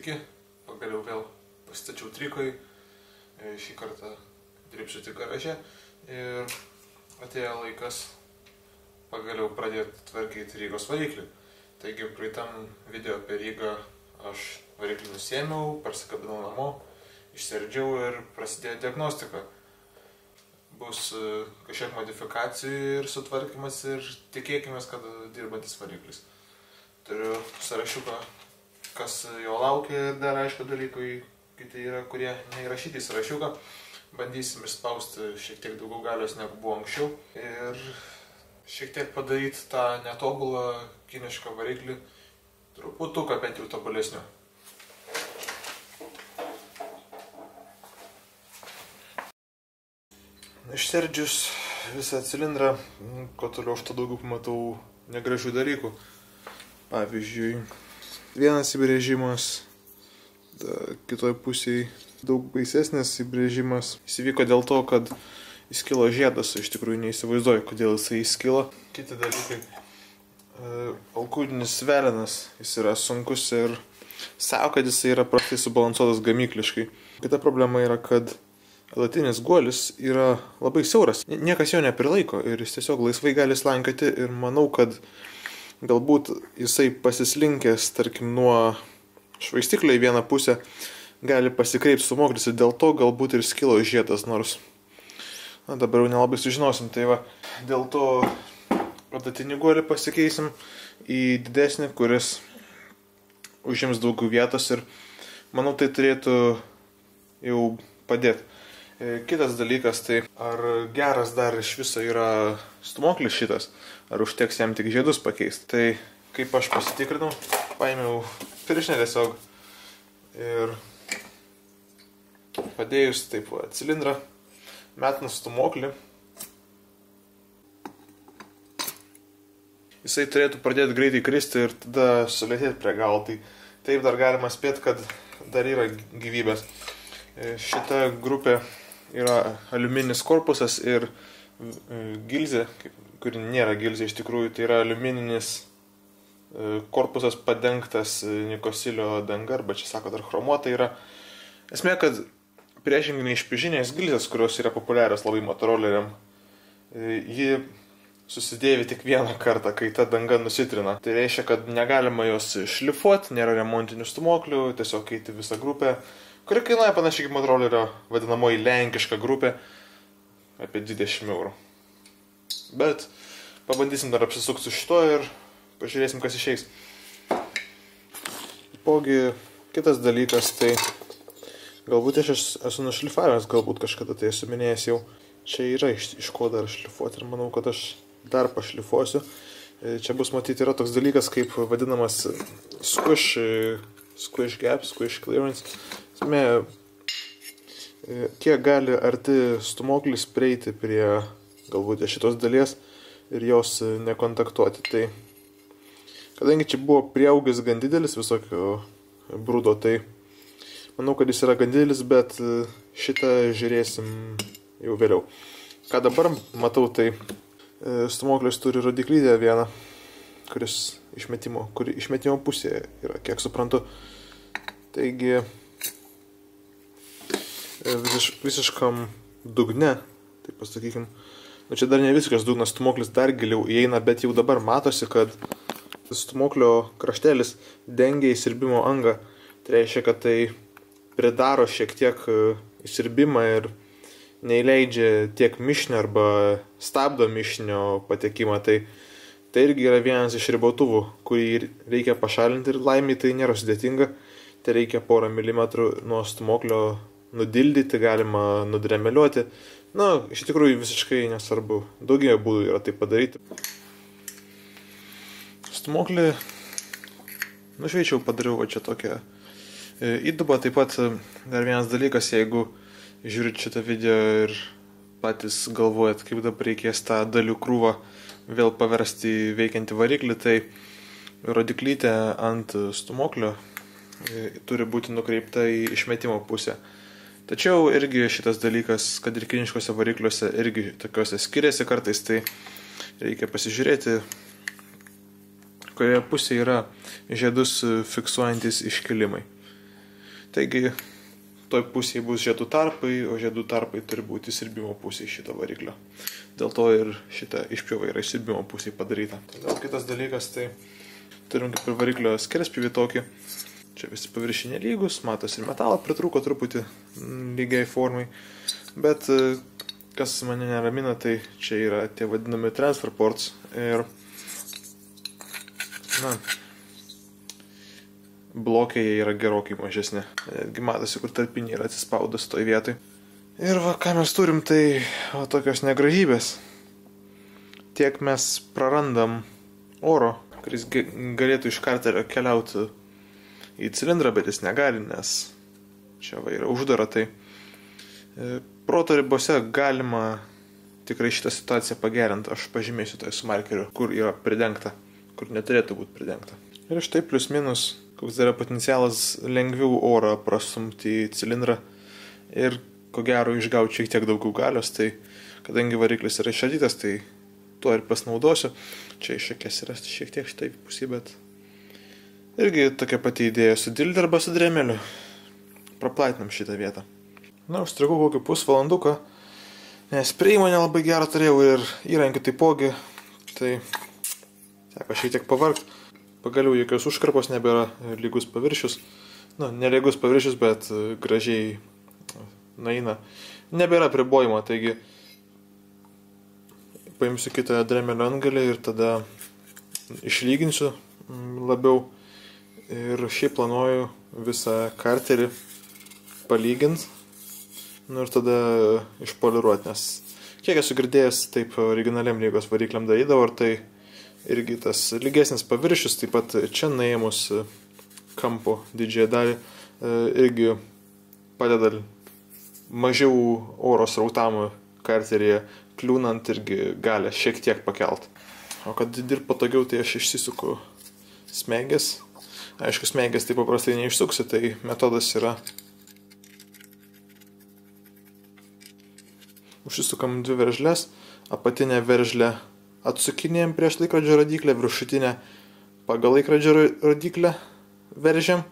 Sveiki, pagaliau vėl pasistačiau trikoj, šį kartą dirbsiu tik garaže ir atėjo laikas pagaliau pradėti tvarkyti Rygos variklį. Taigi praeitam video apie Rygą aš variklį nusiėmiau, parsikabinau namo, išsiardžiau ir prasidėjo diagnostika. Bus kažkiek modifikacijų ir sutvarkymas ir tikėkime, kad dirbantis variklis. Turiu sąrašiuką, kas jo laukia ir dar aišku dalykai kiti yra, kurie neįrašyti į sąrašiuką. Bandysim išspausti šiek tiek daugiau galios negu buvo anksčiau ir šiek tiek padaryti tą netobulą kinišką variklį truputuką bent jau tobulesniu. Išsiardžius visą cilindrą, kuo toliau aš to daugiau pamatau negražių dalykų. Pavyzdžiui, vienas įbrėžimas, kitoj pusėje daug baisesnis įbrėžimas. Jis įvyko dėl to, kad įskilo žiedas, iš tikrųjų neįsivaizduoju, kodėl jisai įskilo. Kiti dalykai, alkūninis velenas, jis yra sunkus ir sako, kad jisai yra prastai subalansuotas gamykliškai. Kita problema yra, kad latinis guolis yra labai siauras, niekas jo neprilaiko ir jis tiesiog laisvai gali slankioti ir manau, kad galbūt jisai pasislinkęs, tarkim, nuo švaistiklio į vieną pusę gali pasikreipti stūmoklis ir dėl to galbūt ir skilo žiedas, nors dabar jau nelabai sužinosim. Tai va, dėl to adatinį guolį pasikeisim į didesnį, kuris užims daugiau vietos ir manau tai turėtų jau padėti. Kitas dalykas, tai ar geras dar iš viso yra stūmoklis šitas, ar užteks jam tik žiedus pakeisti. Tai kaip aš pasitikrinau, paėmiau pirštinę tiesiog ir padėjus taip va cilindrą, metant stūmoklį, jisai turėtų pradėti greitai kristi ir tada sulėtėti prie galo. Tai taip dar galima spėti, kad dar yra gyvybės. Šita grupė yra aliumininis korpusas ir gilzė, kuri nėra gilzė iš tikrųjų, tai yra aliumininis korpusas padengtas nikosilio danga, arba čia sako dar chromuota yra. Esmė, kad priešingai nei špižinės gilzės, kurios yra populiarios labai motoroleriam, ji susidėvi tik vieną kartą, kai ta danga nusitrina. Tai reiškia, kad negalima jos šlifuoti, nėra remontinių stūmoklių, tiesiog eiti visą grupę, kuri kainuoja panašiai kaip motorolerio vadinamoji lenkiška grupė, apie 20 eurų. Bet pabandysim dar apsisukti su šito ir pažiūrėsim, kas išeis. Pogi, kitas dalykas, tai galbūt aš esu nušlifavęs, galbūt kažkada tai esu minėjęs jau. Čia yra iš ko dar šlifuoti ir manau, kad aš dar pašlifuosiu. Čia bus matyti yra toks dalykas kaip vadinamas squish gap, squish clearance. Kiek gali arti stūmoklis prieiti prie galbūt šitos dalies ir jos nekontaktuoti. Tai kadangi čia buvo prieaugis gan didelis visokio brūdo, tai manau, kad jis yra gan didelis, bet šitą žiūrėsim jau vėliau. Ką dabar matau, tai stūmoklis turi rodiklytę vieną, kuri išmetimo pusėje yra, kiek suprantu. Taigi visiškam dugne, taip pasakykim. Čia dar ne visiškas dugnas, stūmoklis dar giliau įeina, bet jau dabar matosi, kad stūmoklio kraštelis dengia įsirbimo angą. Tai reiškia, kad tai pridaro šiek tiek įsirbimą ir neįleidžia tiek mišinio arba stabdo mišinio patekimą. Tai irgi yra vienas iš ribotuvų, kurį reikia pašalinti ir laimiai tai nėra sudėtinga. Tai reikia porą milimetrų nuo stūmoklio nudildyti, galima nudremeliuoti. Iš tikrųjų visiškai nesvarbu. Daugybė būdų yra tai padaryti. Stūmoklį nušveičiau, padariau va čia tokią įdubą. Taip pat dar vienas dalykas, jeigu žiūrit šitą video ir patys galvojat, kaip dabar reikės tą dalių krūvą vėl paversti į veikiantį variklį, tai rodiklytė ant stūmoklio turi būti nukreipta į išmetimo pusę. Tačiau irgi šitas dalykas, kad ir kiniškose varikliuose irgi tokiuose skiriasi kartais, tai reikia pasižiūrėti, kurioje pusėje yra žiedus fiksuojantis iškilimai. Taigi, toj pusėje bus žiedų tarpai, o žiedų tarpai turi būti siurbimo pusėje šito variklio. Dėl to ir šita išpjova yra siurbimo pusėje padaryta. Todėl kitas dalykas, tai turim kaip ir variklio skerspjūvį tokį. Čia visi paviršiai nelygus, matos ir metalo pritrūko truputį lygiai formai. Bet kas mane neramina, tai čia yra tie vadinami transfer ports ir blokai jie yra gerokai mažesni. Netgi matosi, kur tarpiniai yra atsispaudas toj vietoj. Ir va, ką mes turim, tai tokios negražybės. Tiek mes prarandam oro, kuris galėtų iš karterio keliauti į cilindrą, bet jis negali, nes čia va yra uždara, tai proto ribose galima tikrai šitą situaciją pagerinti. Aš pažymėsiu tai su markeriu, kur yra pridengta, kur neturėtų būti pridengta. Ir štai plius minus, koks yra potencialas lengviau orą prastumti į cilindrą ir ko gero išgauti šiek tiek daugiau galios, tai kadangi variklis yra išardytas, tai tuo ir pasinaudosiu. Čia išakės yra šiek tiek šitai pusė, bet irgi tokia pati idėja su dilde arba su dremeliu. Praplaitinam šitą vietą. Na, užstrigau kokį pusvalanduką, nes prieimą nelabai gerą turėjau ir įrankių taipogi, tai teko šiek tiek pavargti. Pagaliau jokios užkarpos nebėra, lygus paviršius. Nelygus paviršius, bet gražiai naina. Nebėra pribojimo, taigi paimsiu kitą dremelio antgalį ir tada išlyginsiu labiau. Ir šiaip planuoju visą karterį palyginti, ir tada išpoliruoti, nes kiek esu girdėjęs, taip originaliam lygos varikliam darydavo, ir tai irgi tas lygesnis paviršius, taip pat čia nuėmus kampo didžiąją dalį, irgi padeda mažiau oro srautam karteryje kliūnant, irgi gali šiek tiek pakelt. O kad dirb patogiau, tai aš išsisuku smegės. Aišku, smegės taip paprastai neišsuksi, tai metodas yra užsisukam dvi veržles, apatinę veržlę atsukinėjam prieš laikrodžio rodyklę, viršutinę pagal laikrodžio rodyklę veržiam,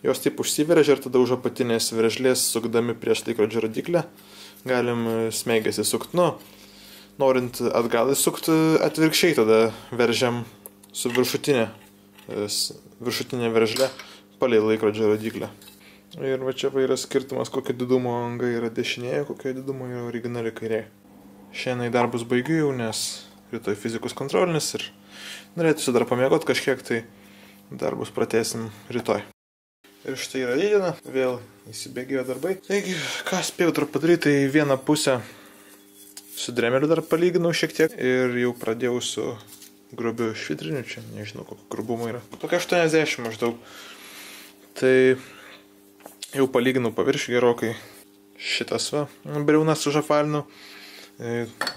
jos taip užsiveržia ir tada už apatinės veržlės sukdami prieš laikrodžio rodyklę galim smegės įsukti. Norint atgal įsukti atvirkščiai, tada veržiam su viršutinė veržlė palei laikrodžio rodyklę. Ir va čia yra skirtumas, kokio didumo anga yra dešinėje, kokio didumo yra originali kairė. Šiandien darbus baigiu jau, nes rytoj fizikos kontrolinis ir norėtųsi dar pamiegoti kažkiek, tai darbus pratęsim rytoj. Ir štai yra rytdiena, vėl įsibėgėjo darbai. Taigi, ką spėjau dar padaryti, tai vieną pusę su dremeliu dar palyginau šiek tiek ir jau pradėjau su grubiu švitriniu, čia nežinau kokio grubumo yra. Tokia 80 maždaug. Tai jau palyginau paviršių gerokai. Šitas va, briaunas užapvalinau.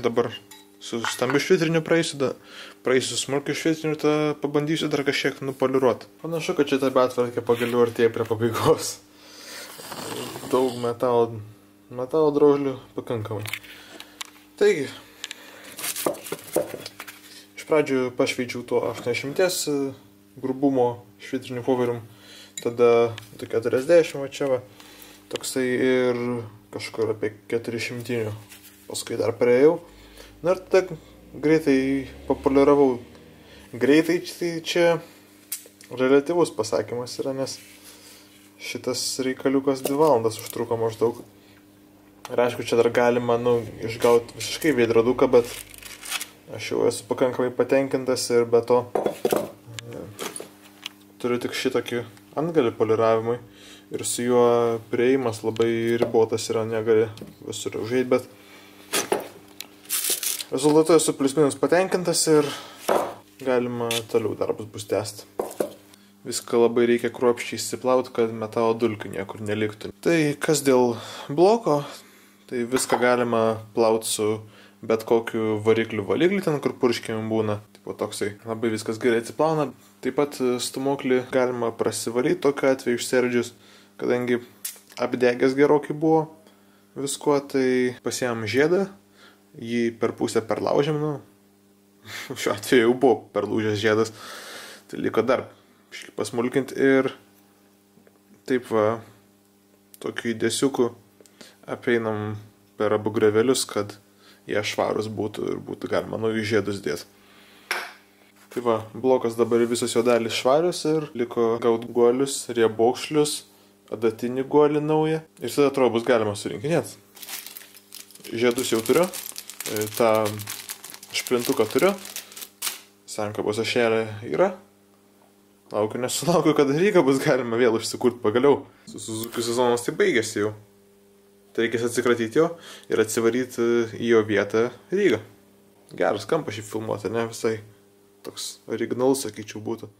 Dabar su stambiu švitriniu praeisiu su smulkiu švitriniu, pabandysiu dar kažkiek nupoliruoti. Panašu, kad šitą betvarkę pagaliau artėja prie pabaigos. Daug metalo drožlių pakankamai. Taigi, iš pradžių pašveičiau tuo 80 grubumo švitriniu poverium, tada 40 va čia va, toksai ir kažkur apie 400, paskui dar praėjau. Na ir tada greitai populiaravau. Greitai tai čia relatyvus pasakymas yra, nes šitas reikaliukas 2 valandas užtruko maždaug. Ir aišku, čia dar galima išgauti visiškai veidroduką, bet aš jau esu pakankamai patenkintas ir be to turiu tik šitokį antgalį poliravimui ir su juo prieimas labai ribotas yra, negali visur užeiti, bet rezultatu esu plius minus patenkintas ir galima toliau darbus bus tęsti. Viską labai reikia kruopščiai įsiplauti, kad metalo dulkių niekur neliktų. Tai kas dėl bloko, tai viską galima plauti su bet kokiu varikliu valikliu, ten kur purškiami būna. Tipo toksai labai viskas gerai atsiplauna. Taip pat stūmoklį galima prasivalyti tokiu atveju išsiardžius, kadangi apdegęs gerokai buvo viskuo, tai pasiėmėm žiedą, jį per pusę perlaužėm, šiuo atveju jau buvo perlūžęs žiedas, tai liko dar pasmulkinti ir taip va tokiu įdėsiuku apeinam per abu grevelius, kad jie švarus būtų ir būtų galima naujus žiedus dėti. Tai va, blokas dabar visos jo dalys švarius ir liko gauti guolius, riebokšlius, adatinį guolį naują ir tada atrodo bus galima surinkinėti. Žiedus jau turiu, tą šprintuką turiu, sankabos ašelė yra. Laukiu nesulaukiu, kada Rygą bus galima vėl užsikurti pagaliau. Su Suzuki sezonas tai baigėsi jau. Tai reikės atsikratyti jo ir atsivaryti į jo vietą Rygą. Geras kampas šį filmuoti, ne visai toks originalus, sakyčiau, būtų.